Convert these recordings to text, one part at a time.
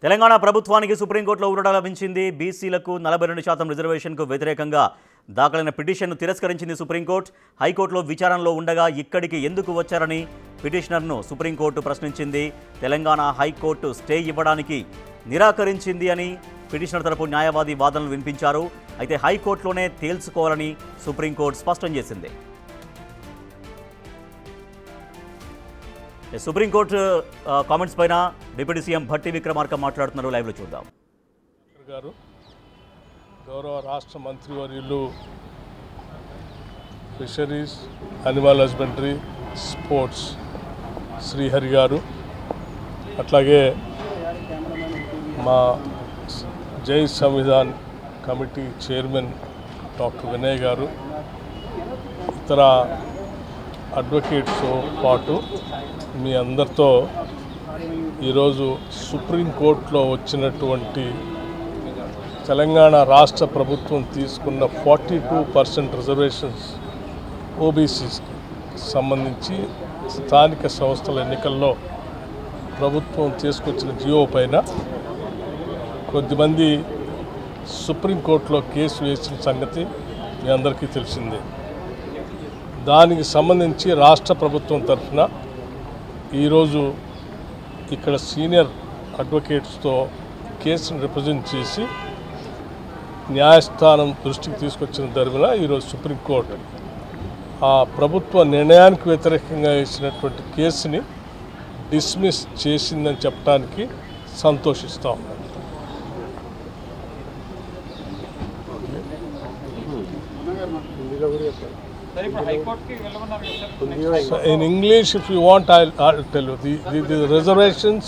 తెలంగాణ ప్రభుత్వానికి సుప్రీంకోర్టులో ఊరట లభించింది. బీసీలకు 42% రిజర్వేషన్కు వ్యతిరేకంగా దాఖలైన పిటిషన్ను తిరస్కరించింది సుప్రీంకోర్టు. హైకోర్టులో విచారణలో ఉండగా ఇక్కడికి ఎందుకు వచ్చారని పిటిషనర్ను సుప్రీంకోర్టు ప్రశ్నించింది. తెలంగాణ హైకోర్టు స్టే ఇవ్వడానికి నిరాకరించింది అని పిటిషనర్ తరపు న్యాయవాది వాదనలు వినిపించారు. అయితే హైకోర్టులోనే తేల్చుకోవాలని సుప్రీంకోర్టు స్పష్టం చేసింది. సుప్రీంకోర్టు కామెంట్స్ పైన డిప్యూటీ సీఎం భట్టి విక్రమార్క మాట్లాడుతున్నారు. లైవ్లో చూద్దాం. గారు గౌరవ రాష్ట్ర మంత్రివర్యులు fisheries, animal husbandry, sports Srihari గారు, అట్లాగే మా జై Samvidhan committee chairman doctor Vinay గారు, ఇతర అడ్వకేట్స్తో పాటు మీ అందరితో ఈరోజు సుప్రీంకోర్టులో వచ్చినటువంటి తెలంగాణ రాష్ట్ర ప్రభుత్వం తీసుకున్న 42% రిజర్వేషన్స్ ఓబీసీస్కి సంబంధించి స్థానిక సంస్థల ఎన్నికల్లో ప్రభుత్వం తీసుకొచ్చిన జియో పైన కొద్దిమంది సుప్రీంకోర్టులో కేసు వేసిన సంగతి మీ అందరికీ తెలిసిందే. దానికి సంబంధించి రాష్ట్ర ప్రభుత్వం తరఫున ఈరోజు ఇక్కడ సీనియర్ అడ్వకేట్స్తో కేసును రిప్రజెంట్ చేసి న్యాయస్థానం దృష్టికి తీసుకొచ్చిన తరఫున ఈరోజు సుప్రీంకోర్టు ఆ ప్రభుత్వ నిర్ణయానికి వ్యతిరేకంగా వేసినటువంటి కేసుని డిస్మిస్ చేసిందని చెప్పడానికి సంతోషిస్తాం. So in English, if you want, I'll tell you. The reservations,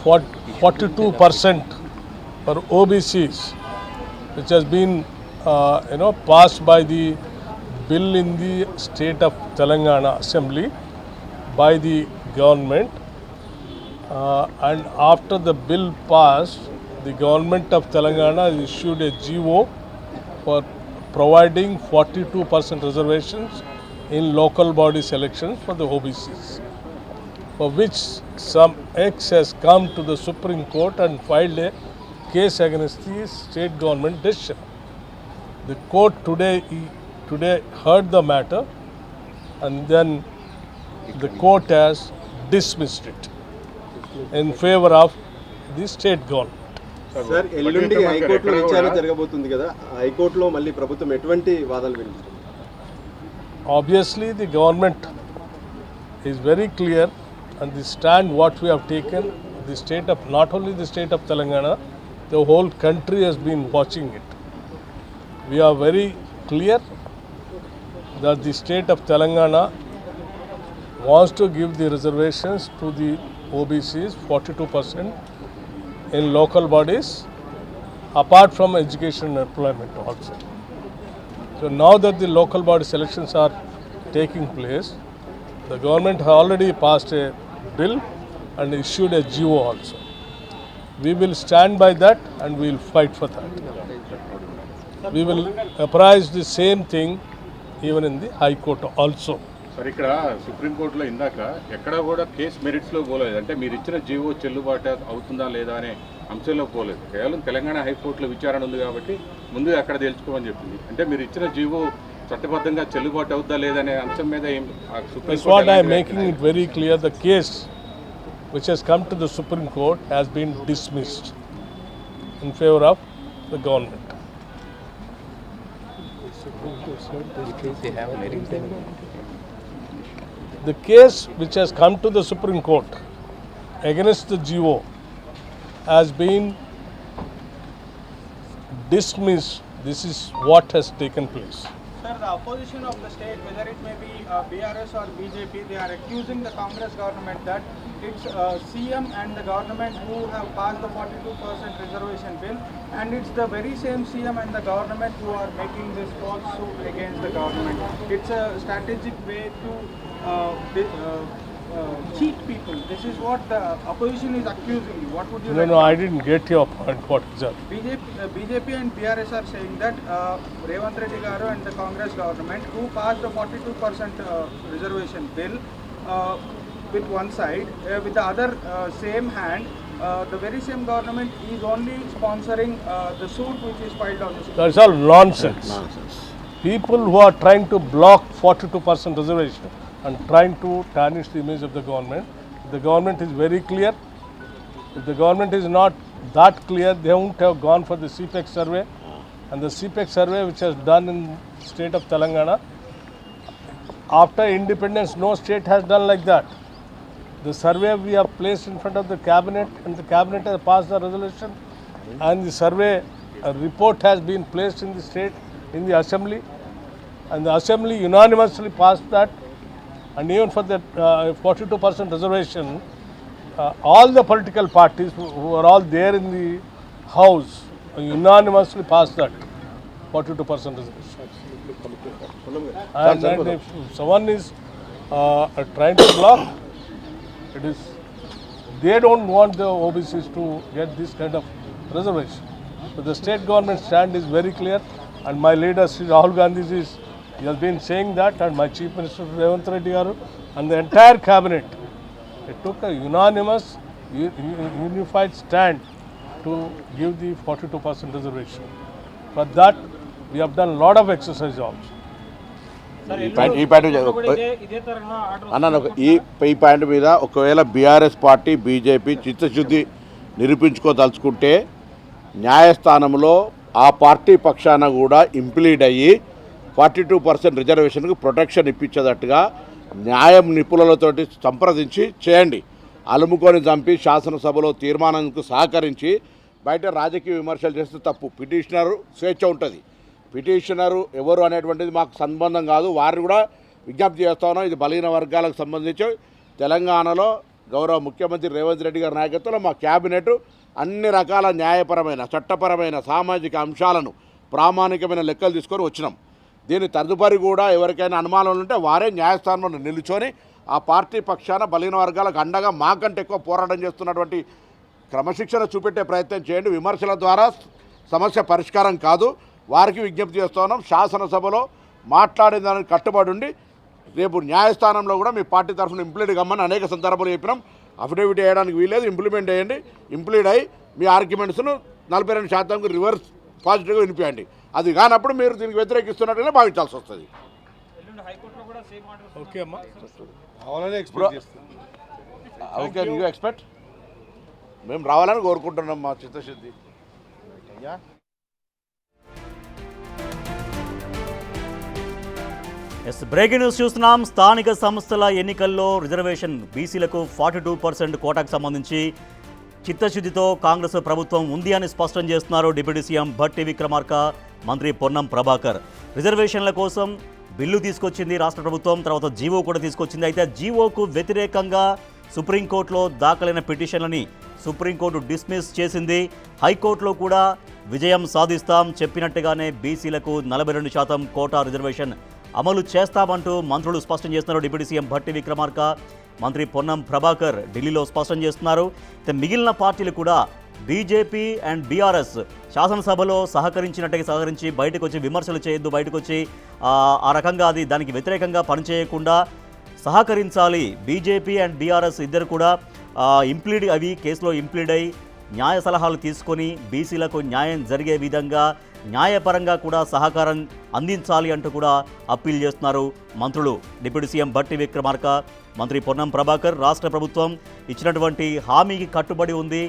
42% for OBCs, which has been, passed by the bill in the state of Telangana Assembly by the government. And after the bill passed, the government of Telangana issued a GO for providing 42% reservations in local body selections for the OBCs, for which some ex has come to the Supreme Court and filed a case against the state government decision. The court today heard the matter, and then the court has dismissed it in favor of the state government. Sir, ఎల్లుండి హైకోర్టులో విచారణ జరగబోతుంది కదా, హైకోర్టులో మళ్ళీ ప్రభుత్వం ఎటువంటి వాదనలు వినిపిస్తుంది? Obviously, the government is very clear and the stand what we have taken. The state of, not only the state of Telangana, the whole country has been watching it. We are very clear that the state of Telangana wants to give the reservations to the OBCs 42% in local bodies, apart from education and employment also. So now that the local body selections are taking place, the government has already passed a bill and issued a GO also. We will stand by that and we will fight for that. We will apprise the same thing even in the High Court also. Sir, ఇక్కడ సుప్రీంకోర్టులో ఇందాక ఎక్కడా కూడా case మెరిట్స్లో పోలేదు. అంటే మీరు ఇచ్చిన GO చెల్లుబాటు అవుతుందా లేదా అనే అంశంలో పోలేదు. కేవలం తెలంగాణ హైకోర్టులో విచారణ ఉంది కాబట్టి ముందు అక్కడ తేల్చుకోమని చెప్పింది. అంటే మీరు ఇచ్చిన జీవో చట్టబద్ధంగా చెల్లుబాటు అవుతుందా లేదా అనే అంశం మీద That's what I am making it very clear. The case which has come to the Supreme Court has been dismissed in favor of the government. The case which has come to the Supreme Court against the GO has been dismissed. This is what has taken place. Sir, the opposition of the state, whether it may be BRS or BJP, they are accusing the Congress government that it's CM and the government who have passed the 42% reservation bill, and it's the very same CM and the government who are making this false suit against the government. It's a strategic way to cheat people. This is what the opposition is accusing you. What would you like? No, I didn't get your point. What exactly? BJP and BRS are saying that Revanth Reddy Garu and the Congress government who passed the 42% reservation bill with one side, with the other same hand, the very same government is only sponsoring the suit which is filed on the Supreme That's all nonsense. People who are trying to block 42% reservation and trying to tarnish the image of the government is very clear. If the government is not that clear, they won't have gone for the CPEC survey. And the CPEC survey which has done in state of Telangana, after independence, no state has done like that. The survey we have placed in front of the cabinet, and the cabinet has passed the resolution, and the survey report has been placed in the state, in the assembly, and the assembly unanimously passed that. And even for the 42% reservation, all the political parties who are all there in the house unanimously passed that 42% reservation. And if someone is trying to block, it is they don't want the OBCs to get this kind of reservation. So the state government stand is very clear, and my leader Sri Rahul Gandhi he has been saying that, and my Chief Minister Revanth Reddy garu and the entire cabinet, it took a unanimous, unified stand to give the 42% reservation. For that, we have done a lot of exercise also. ఈ point ఈ point మీద ఒకవేళ BRS party BJP చిత్తశుద్ధి నిరూపించుకోదలుచుకుంటే న్యాయస్థానంలో ఆ party పక్షాన కూడా implead అయ్యి 42% రిజర్వేషన్కు ప్రొటెక్షన్ ఇప్పించేటట్టుగా న్యాయం నిపుణులతోటి సంప్రదించి చేయండి. అలుముకొని చంపి శాసనసభలో తీర్మానానికి సహకరించి బయట రాజకీయ విమర్శలు చేస్తే తప్పు. పిటిషనరు స్వేచ్ఛ ఉంటుంది. పిటిషనరు ఎవరు అనేటువంటిది మాకు సంబంధం కాదు. వారిని కూడా విజ్ఞప్తి చేస్తా ఉన్నాం. ఇది బలహీన వర్గాలకు సంబంధించి తెలంగాణలో గౌరవ ముఖ్యమంత్రి రేవంత్ రెడ్డి గారి నాయకత్వంలో మా క్యాబినెట్ అన్ని రకాల న్యాయపరమైన, చట్టపరమైన, సామాజిక అంశాలను ప్రామాణికమైన లెక్కలు తీసుకొని వచ్చినాం. దీని తదుపరి కూడా ఎవరికైనా అనుమానాలు ఉంటే వారే న్యాయస్థానంలో నిలుచొని ఆ పార్టీ పక్షాన బలహీన వర్గాలకు అండగా మాకంటే ఎక్కువ పోరాటం చేస్తున్నటువంటి క్రమశిక్షణ చూపెట్టే ప్రయత్నం చేయండి. విమర్శల ద్వారా సమస్య పరిష్కారం కాదు. వారికి విజ్ఞప్తి చేస్తూ ఉన్నాం. శాసనసభలో మాట్లాడిన దానికి కట్టుబడి ఉండి రేపు న్యాయస్థానంలో కూడా మీ పార్టీ తరఫున ఇంప్లీడ్ కమ్మని అనేక సందర్భాలు చెప్పినాం. అఫిడవిట్ వేయడానికి వీలేదు, ఇంప్లిమెంట్ చేయండి. ఇంప్లీడ్ అయ్యి మీ ఆర్గ్యుమెంట్స్ను 42% రివర్స్ పాజిటివ్గా వినిపించండి. అది కానప్పుడు మీరు దీనికి వ్యతిరేకిస్తున్నట్టుగానే భావించాల్సి వస్తుంది. ఓకే అమ్మా, ఓకే యూ ఎక్స్పెక్ట్ మేము రావాలని కోరుకుంటున్నాం మా చిత్తశుద్ధి. బ్రేకింగ్ న్యూస్ చూస్తున్నాం. స్థానిక సంస్థల ఎన్నికల్లో రిజర్వేషన్ బీసీలకు 42% కోటాకు సంబంధించి చిత్తశుద్ధితో కాంగ్రెస్ ప్రభుత్వం ఉంది అని స్పష్టం చేస్తున్నారు డిప్యూటీ సీఎం భట్టి విక్రమార్క, మంత్రి పొన్నం ప్రభాకర్. రిజర్వేషన్ల కోసం బిల్లు తీసుకొచ్చింది రాష్ట్ర ప్రభుత్వం, తర్వాత జీవో కూడా తీసుకొచ్చింది. అయితే జీవోకు వ్యతిరేకంగా సుప్రీంకోర్టులో దాఖలైన పిటిషన్లని సుప్రీంకోర్టు డిస్మిస్ చేసింది. హైకోర్టులో కూడా విజయం సాధిస్తాం, చెప్పినట్టుగానే బీసీలకు 42% కోటా రిజర్వేషన్ అమలు చేస్తామంటూ మంత్రులు స్పష్టం చేస్తున్నారు. డిప్యూటీ సీఎం భట్టి విక్రమార్క, మంత్రి పొన్నం ప్రభాకర్ ఢిల్లీలో స్పష్టం చేస్తున్నారు. అయితే మిగిలిన పార్టీలు కూడా బీజేపీ అండ్ బీఆర్ఎస్ శాసనసభలో సహకరించి బయటకు వచ్చి విమర్శలు చేయొద్దు, బయటకు వచ్చి ఆ రకంగా దానికి వ్యతిరేకంగా పనిచేయకుండా సహకరించాలి. బీజేపీ అండ్ బీఆర్ఎస్ ఇద్దరు కూడా కేసులో ఇంప్లీడ్ అయి న్యాయ సలహాలు తీసుకొని బీసీలకు న్యాయం జరిగే విధంగా న్యాయపరంగా కూడా సహకారం అందించాలి అంటూ కూడా అప్పీల్ చేస్తున్నారు మంత్రులు. డిప్యూటీ సీఎం భట్టి విక్రమార్క, మంత్రి పొన్నం ప్రభాకర్ రాష్ట్ర ప్రభుత్వం ఇచ్చినటువంటి హామీకి కట్టుబడి ఉంది,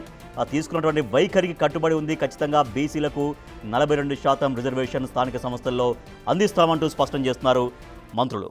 తీసుకున్నటువంటి వైఖరికి కట్టుబడి ఉంది. ఖచ్చితంగా బీసీలకు 42% రిజర్వేషన్ స్థానిక సంస్థల్లో అందిస్తామంటూ స్పష్టం చేస్తున్నారు మంత్రులు.